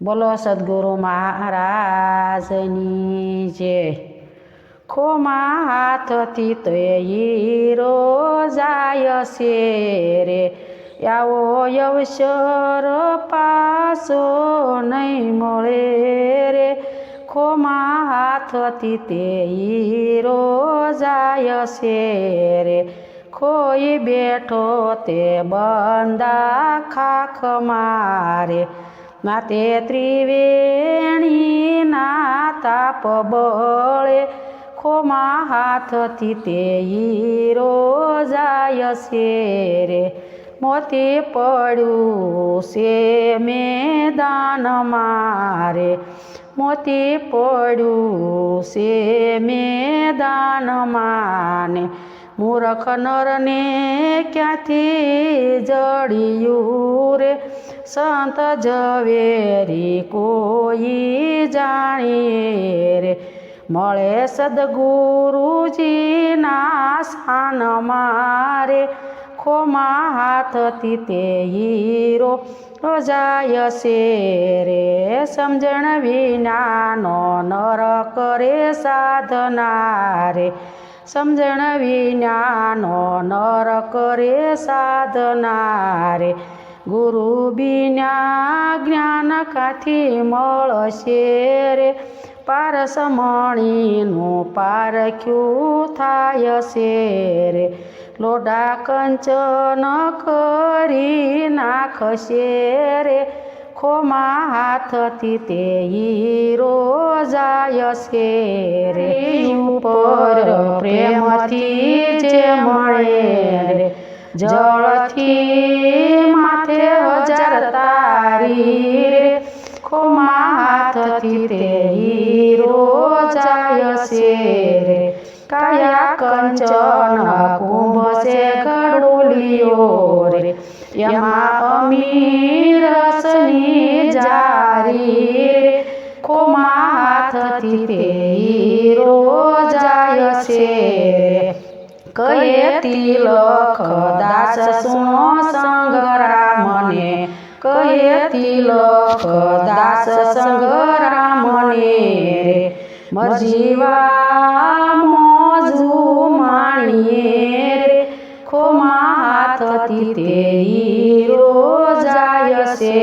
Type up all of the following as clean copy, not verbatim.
બોલો સદગુરુ મહારાજની જય। ખોમાં હાથથી તો હીરો જાય છે રે, આવો અવસર પાછો નહીં મળે રે। ખોમાં હાથથી તે હીરો જાય છે રે, ખોઈ બેઠો તે બંદા ખાખ મારે। માતે ત્રિવેણીના તાપ બળે, ખોમાં હાથથી તે હીરો જાય છે રે। મોતી પડ્યું છે મેદાન મારે, મોતી પડ્યું છે મેદાન માને। મૂર્ખ નરને ક્યાંથી જડિયું રે, સંત ઝવેરી કોઈ જાણીએ રે। મળે સદગુરુજીના સ્થાન મારે, ખોમાં હાથથી તે હીરો જાય છે રે। સમજણ વિનાનો નર કરે સાધના રે, સમજણ વિનાનો નર કરે સાધના રે। ગુરુ વિના જ્ઞાન કાથી મળશે રે, પારસમણીનું પારખ્યું થાય છે રે। લોઢા કંચન કરી નાખશે રે, ખોમાં હાથથી તે હીરો જાય છે રે। ઉપર પ્રેમથી જે મળે રે, જળથી માથે હજાર તારી રે। ખોમાં હાથથી તે હીરો જાય છે રે, કાયા કંચન કુંભ છે ઘડોલીઓ રે, એમાં અમીર રસની જારી રે। ખોમાં હાથથી તે હીરો જાય છે રે, કહે તિલક દાસ સુણો સંગરામને, કહે તિલક દાસ સંગરામને રે। મરજીવા મોજુ માણીએ રે, ખોમાં હાથથી તે હીરો જાય છે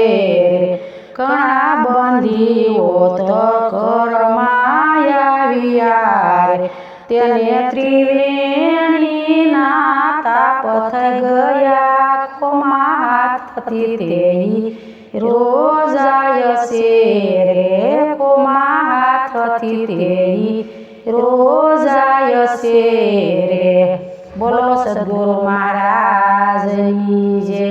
રે। ઘણા બંધીઓ તો ઘરમાં આવ્યા રે, તેને ત્રિવેણીના તાપ થઈ ગયા। ખોમાં હાથથી તે હીરો જાય છે રે, ખોમાં હાથથી તે હીરો જાય છે રે। બોલો સદગુરુ મહારાજની જય।